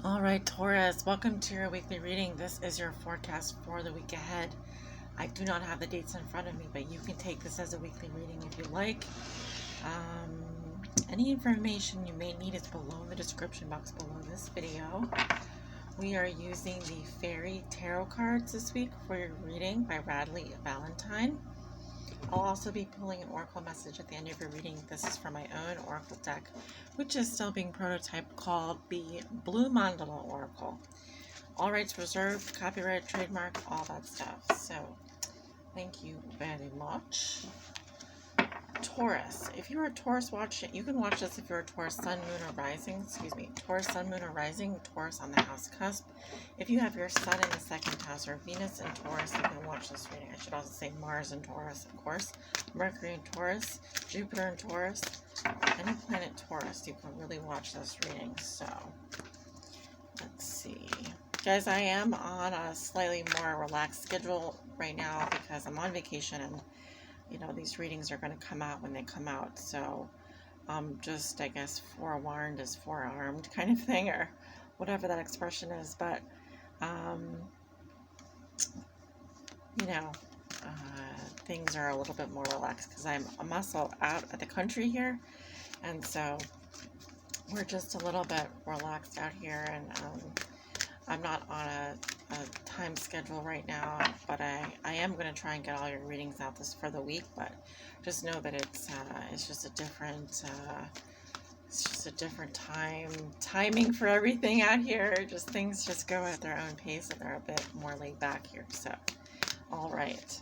All right, Taurus, welcome to your weekly reading. This is your forecast for the week ahead. I do not have the dates in front of me, but you can take this as a weekly reading if you like. Any information you may need is below in the description box below this video. We are using the Fairy Tarot cards this week for your reading by Radley Valentine. I'll also be pulling an oracle message at the end of your reading. This is for my own oracle deck, which is still being prototyped, called the Blue Mandala Oracle. All rights reserved, copyright, trademark, all that stuff. So, thank you very much. Taurus. If you're a Taurus watching, you can watch this if you're a Taurus Sun, Moon, or Rising. Taurus Sun, Moon, or Rising. Taurus on the house cusp. If you have your Sun in the second house or Venus in Taurus, you can watch this reading. I should also say Mars in Taurus, of course. Mercury in Taurus, Jupiter in Taurus, any planet Taurus, you can really watch this reading. So, let's see. Guys, I am on a slightly more relaxed schedule right now because I'm on vacation and these readings are going to come out when they come out. So, just, I guess, forewarned is forearmed kind of thing, or whatever that expression is. But, things are a little bit more relaxed because I'm also out at the country here. And so, we're just a little bit relaxed out here. And, I'm not on a time schedule right now, but I am going to try and get all your readings out for the week. But just know that it's just a different timing for everything out here. Just things just go at their own pace, and they're a bit more laid back here. So, all right.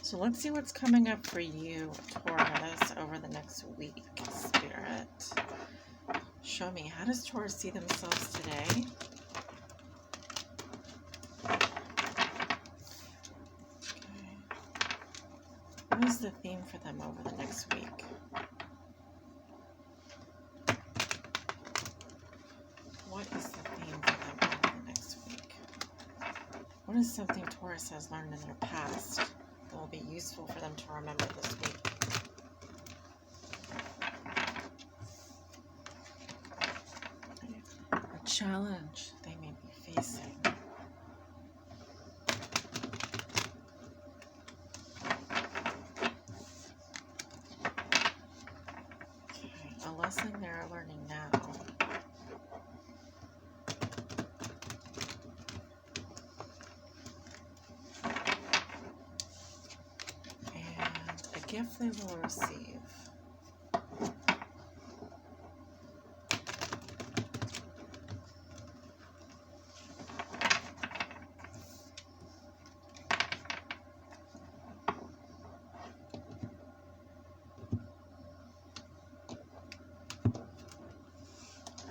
So let's see what's coming up for you, Taurus, over the next week. Spirit, show me, how does Taurus see themselves today? What is the theme for them over the next week? What is the theme for them over the next week? What is something Taurus has learned in their past that will be useful for them to remember this week? A challenge they may be facing. A lesson they're learning now. And a gift they will receive.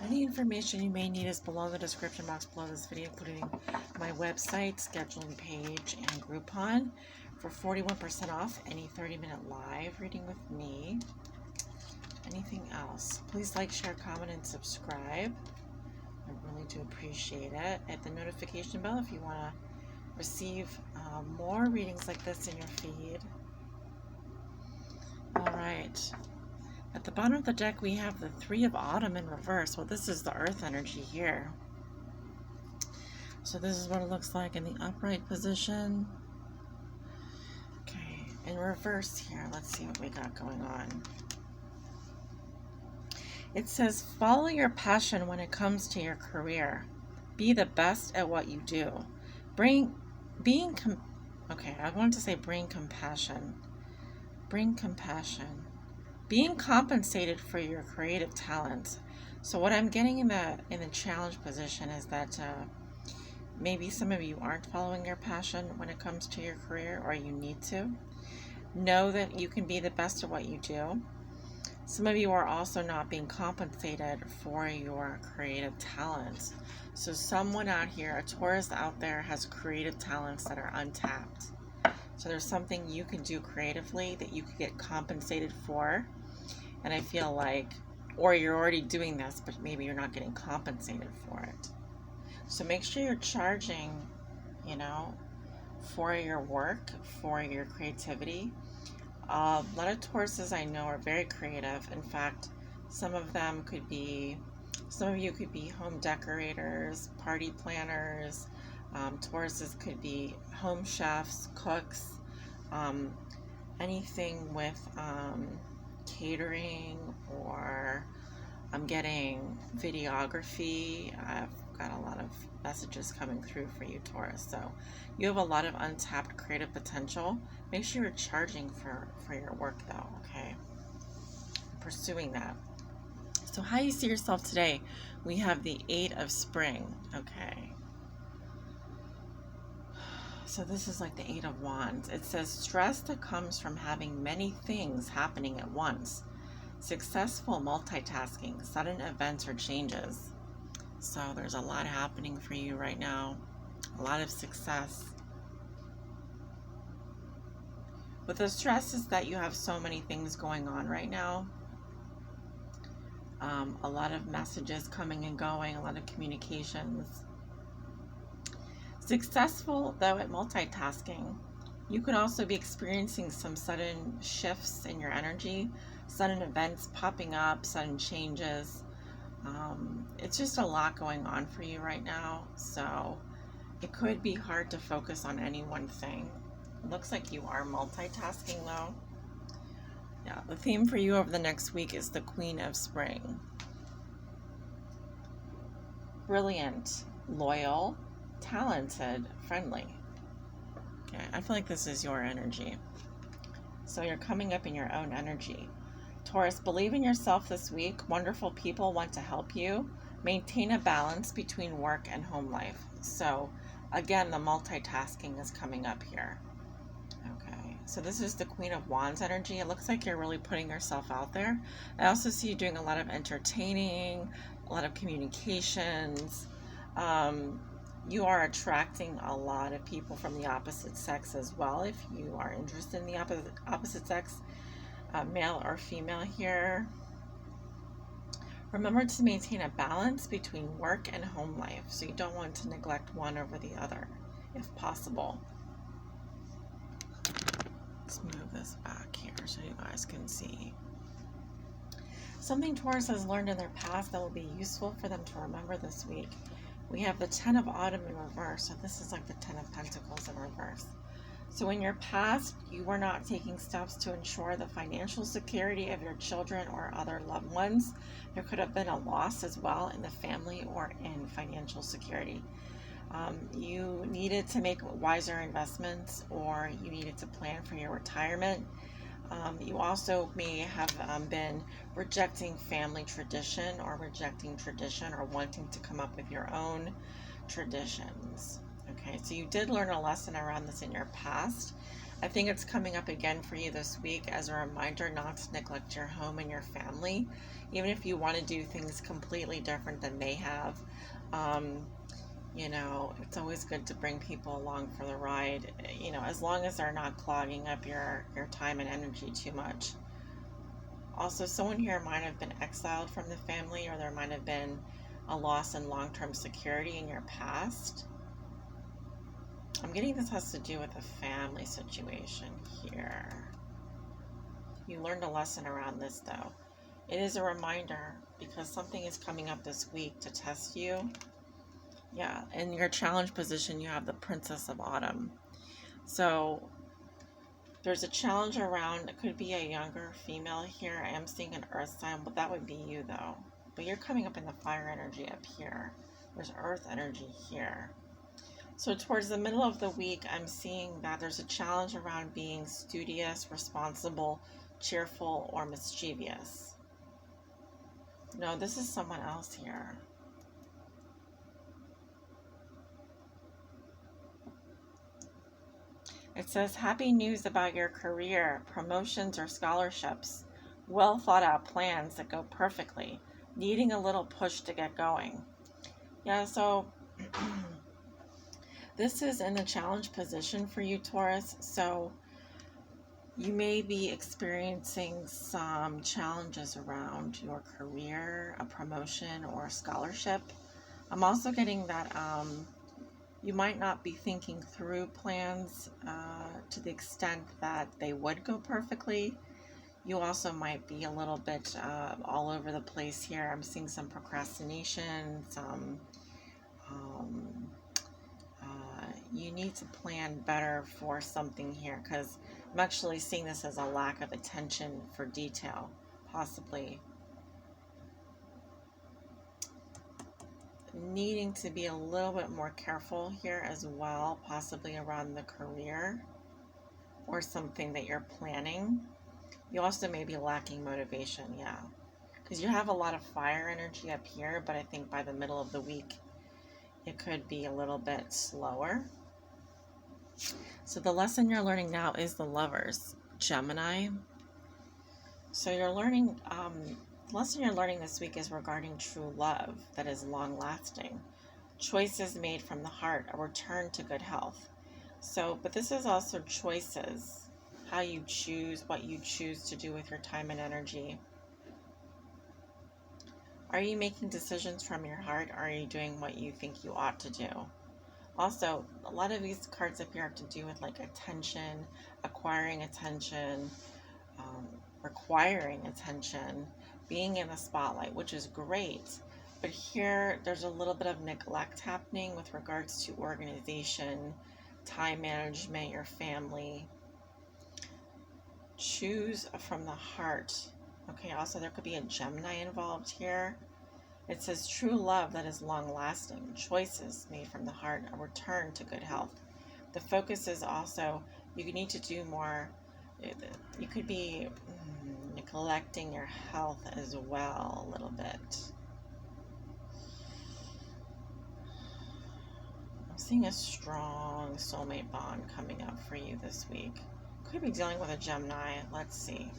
Any information you may need is below in the description box below this video, including my website, scheduling page, and Groupon for 41% off any 30-minute live reading with me. Anything else? Please like, share, comment, and subscribe. I really do appreciate it. Hit the notification bell if you want to receive more readings like this in your feed. All right. At the bottom of the deck, we have the Three of Autumn in reverse. Well, this is the earth energy here. So this is what it looks like in the upright position. Okay, in reverse here, let's see what we got going on. It says, follow your passion when it comes to your career. Be the best at what you do. Bring compassion. Bring compassion. Being compensated for your creative talents. So what I'm getting in the challenge position is that maybe some of you aren't following your passion when it comes to your career, or you need to. Know that you can be the best at what you do. Some of you are also not being compensated for your creative talents. So someone out here, a Taurus out there, has creative talents that are untapped. So there's something you can do creatively that you could get compensated for. And I feel like, or you're already doing this, but maybe you're not getting compensated for it. So make sure you're charging, for your work, for your creativity. A lot of Tauruses I know are very creative. In fact, some of them could be Some of you could be home decorators, party planners. Tauruses could be home chefs, cooks, um, anything with catering, or I'm getting videography. I've got a lot of messages coming through for you, Taurus. So you have a lot of untapped creative potential. Make sure you're charging for your work, though, okay? Pursuing that. So how you see yourself today, we have the 8 of Spring, okay? So this is like the 8 of Wands. It says stress that comes from having many things happening at once. Successful multitasking, sudden events or changes. So there's a lot happening for you right now. A lot of success. But the stress is that you have so many things going on right now. A lot of messages coming and going, a lot of communications. Successful, though, at multitasking. You could also be experiencing some sudden shifts in your energy, sudden events popping up, sudden changes. It's just a lot going on for you right now, so it could be hard to focus on any one thing. It looks like you are multitasking, though. Yeah, the theme for you over the next week is the Queen of Spring. Brilliant, loyal, talented, friendly. Okay, I feel like this is your energy. So you're coming up in your own energy. Taurus, believe in yourself this week. Wonderful people want to help you. Maintain a balance between work and home life. So again, the multitasking is coming up here. Okay, so this is the Queen of Wands energy. It looks like you're really putting yourself out there. I also see you doing a lot of entertaining, a lot of communications. You are attracting a lot of people from the opposite sex as well, if you are interested in the opposite sex, male or female here. Remember to maintain a balance between work and home life, so you don't want to neglect one over the other, if possible. Let's move this back here so you guys can see. Something Taurus has learned in their past that will be useful for them to remember this week. We have the 10 of Autumn in reverse, so this is like the 10 of Pentacles in reverse. So in your past, you were not taking steps to ensure the financial security of your children or other loved ones. There could have been a loss as well in the family or in financial security. You needed to make wiser investments, or you needed to plan for your retirement. You also may have been rejecting family tradition, or wanting to come up with your own traditions. Okay, so you did learn a lesson around this in your past. I think it's coming up again for you this week as a reminder not to neglect your home and your family, even if you want to do things completely different than they have. You know, it's always good to bring people along for the ride, you know, as long as they're not clogging up your time and energy too much. Also, someone here might have been exiled from the family, or there might have been a loss in long-term security in your past. I'm getting this has to do with a family situation here. You learned a lesson around this, though. It is a reminder because something is coming up this week to test you. Yeah, in your challenge position, you have the Princess of Autumn. So there's a challenge around, it could be a younger female here. I am seeing an earth sign, but that would be you, though. But you're coming up in the fire energy up here. There's earth energy here. So towards the middle of the week, I'm seeing that there's a challenge around being studious, responsible, cheerful, or mischievous. No, this is someone else here. It says, happy news about your career, promotions or scholarships, well thought out plans that go perfectly, needing a little push to get going. Yeah, so this is in the challenge position for you, Taurus. So you may be experiencing some challenges around your career, a promotion, or a scholarship. I'm also getting that you might not be thinking through plans to the extent that they would go perfectly. You also might be a little bit all over the place here. I'm seeing some procrastination, some um, you need to plan better for something here, because I'm actually seeing this as a lack of attention for detail, possibly needing to be a little bit more careful here as well, possibly around the career or something that you're planning. You also may be lacking motivation, yeah, because you have a lot of fire energy up here, but I think by the middle of the week it could be a little bit slower. So the lesson you're learning now is the Lovers, Gemini. So you're learning, the lesson you're learning this week is regarding true love that is long lasting. Choices made from the heart, a return to good health. So, but this is also choices, how you choose, what you choose to do with your time and energy. Are you making decisions from your heart, or are you doing what you think you ought to do? Also, a lot of these cards up here have to do with like attention, acquiring attention, requiring attention, being in the spotlight, which is great. But here, there's a little bit of neglect happening with regards to organization, time management, your family. Choose from the heart. Okay, also there could be a Gemini involved here. It says true love that is long lasting, choices made from the heart, a return to good health. The focus is also, you need to do more. You could be neglecting your health as well a little bit. I'm seeing a strong soulmate bond coming up for you this week. Could be dealing with a Gemini. Let's see.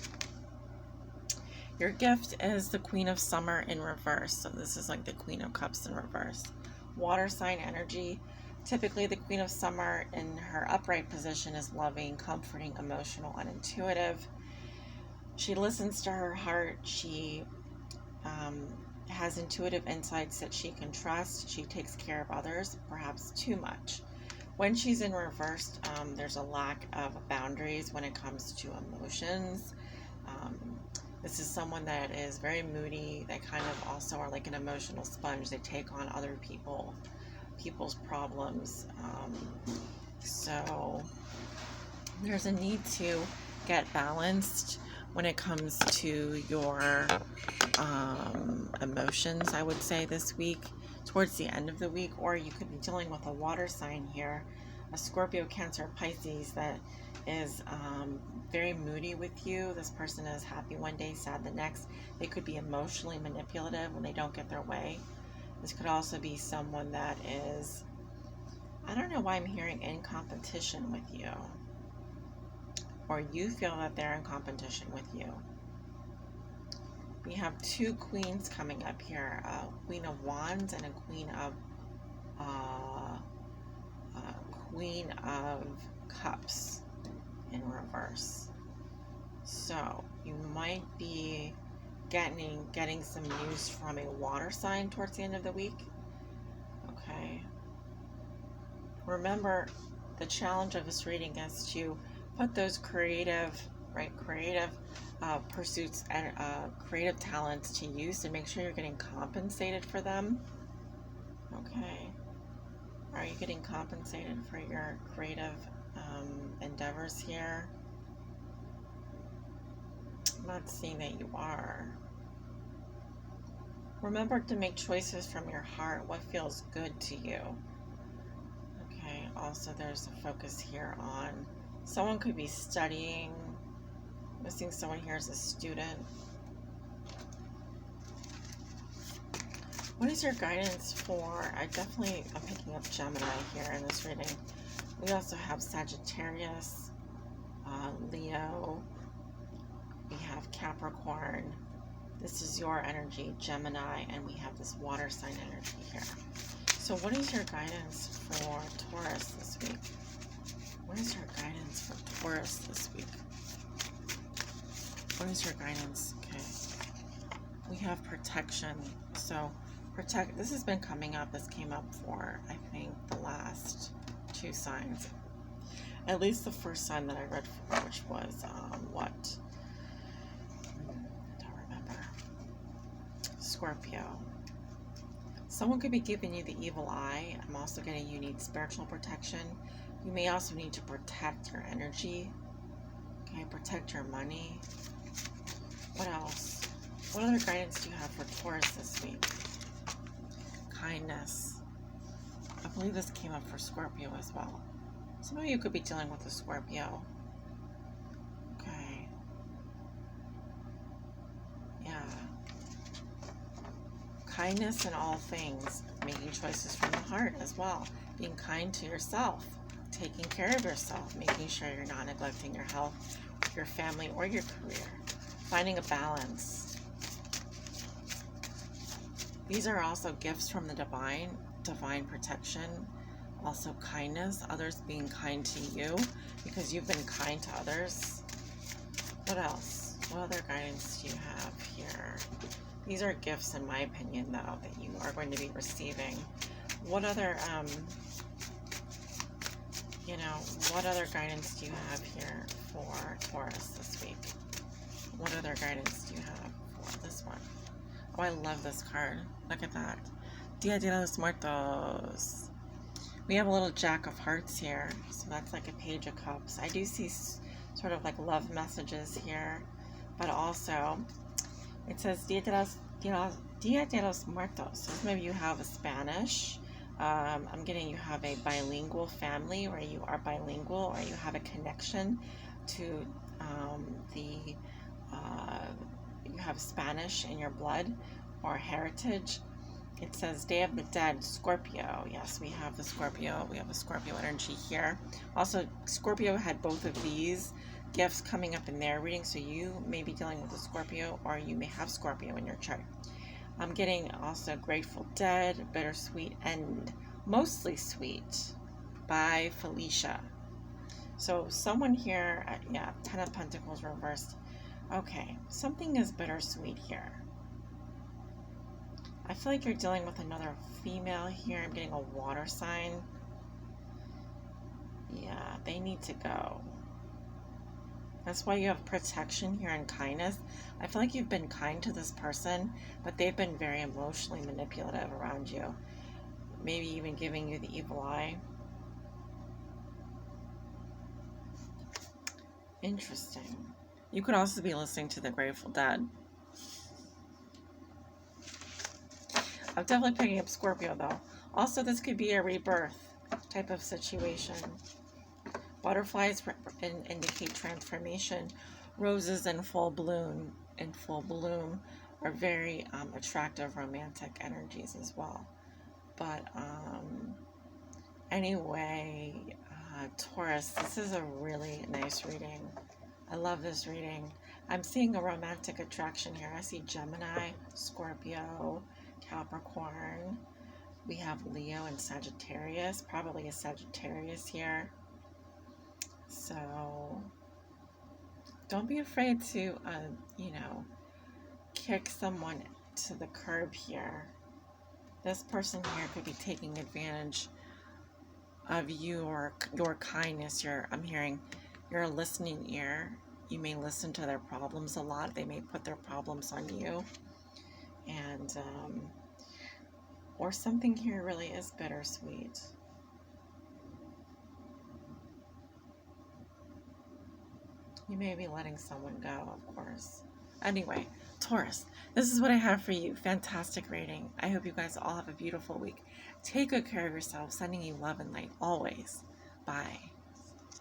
Your gift is the Queen of Summer in reverse. So this is like the Queen of Cups in reverse. Water sign energy. Typically the Queen of Summer in her upright position is loving, comforting, emotional, and intuitive. She listens to her heart. She has intuitive insights that she can trust. She takes care of others, perhaps too much. When she's in reverse, there's a lack of boundaries when it comes to emotions. This is someone that is very moody. They kind of also are like an emotional sponge. They take on other people's problems. So there's a need to get balanced when it comes to your emotions, I would say, this week, towards the end of the week. Or you could be dealing with a water sign here, a Scorpio, Cancer, Pisces that is very moody with you. This person is happy one day, sad the next. They could be emotionally manipulative when they don't get their way. This could also be someone that is, I don't know why I'm hearing, in competition with you, or you feel that they're in competition with you. We have two queens coming up here, a Queen of Wands and a Queen of Cups in reverse. So you might be getting some news from a water sign towards the end of the week. Okay. Remember, the challenge of this reading is to put those creative pursuits and creative talents to use, and make sure you're getting compensated for them. Okay. Are you getting compensated for your creative endeavors here? I'm not seeing that you are. Remember to make choices from your heart, what feels good to you. Okay, also there's a focus here on someone could be studying. I'm seeing someone here as a student. What is your guidance for, I'm picking up Gemini here in this reading. We also have Sagittarius, Leo, we have Capricorn. This is your energy, Gemini, and we have this water sign energy here. So what is your guidance for Taurus this week? What is your guidance for Taurus this week? What is your guidance? Okay. We have protection. So this has been coming up. This came up for, I think, the last two signs. At least the first sign that I read for, which was Scorpio. Someone could be giving you the evil eye. I'm also getting you need spiritual protection. You may also need to protect your energy. Okay, protect your money. What else? What other guidance do you have for Taurus this week? Kindness. I believe this came up for Scorpio as well. Some of you could be dealing with a Scorpio. Okay. Yeah. Kindness in all things. Making choices from the heart as well. Being kind to yourself. Taking care of yourself. Making sure you're not neglecting your health, your family, or your career. Finding a balance. These are also gifts from the divine protection. Also kindness, others being kind to you because you've been kind to others. What else? What other guidance do you have here? These are gifts, in my opinion, though, that you are going to be receiving. What other, what other guidance do you have here for Taurus this week? What other guidance do you have for this one? Oh, I love this card. Look at that. Dia de los Muertos. We have a little Jack of Hearts here. So that's like a Page of Cups. I do see sort of like love messages here. But also, it says Dia de los Muertos. So maybe you have a Spanish. I'm getting you have a bilingual family, or you are bilingual, or you have a connection to you have Spanish in your blood or heritage. It says Day of the Dead, Scorpio. Yes, we have the Scorpio. We have a Scorpio energy here. Also, Scorpio had both of these gifts coming up in their reading, so you may be dealing with a Scorpio, or you may have Scorpio in your chart. I'm getting also Grateful Dead, Bittersweet, and Mostly Sweet by Felicia. So someone here, Ten of Pentacles reversed. Okay, something is bittersweet here. I feel like you're dealing with another female here. I'm getting a water sign. Yeah, they need to go. That's why you have protection here and kindness. I feel like you've been kind to this person, but they've been very emotionally manipulative around you. Maybe even giving you the evil eye. Interesting. You could also be listening to the Grateful Dead. I'm definitely picking up Scorpio, though. Also, this could be a rebirth type of situation. Butterflies indicate transformation. Roses in full bloom are very attractive romantic energies as well. But anyway, Taurus, this is a really nice reading. I love this reading. I'm seeing a romantic attraction here. I see Gemini, Scorpio, Capricorn. We have Leo and Sagittarius, probably a Sagittarius here. So don't be afraid to, kick someone to the curb here. This person here could be taking advantage of your kindness. I'm hearing you're a listening ear. You may listen to their problems a lot. They may put their problems on you. And, or something here really is bittersweet. You may be letting someone go, of course. Anyway, Taurus, this is what I have for you. Fantastic reading. I hope you guys all have a beautiful week. Take good care of yourselves. Sending you love and light always. Bye.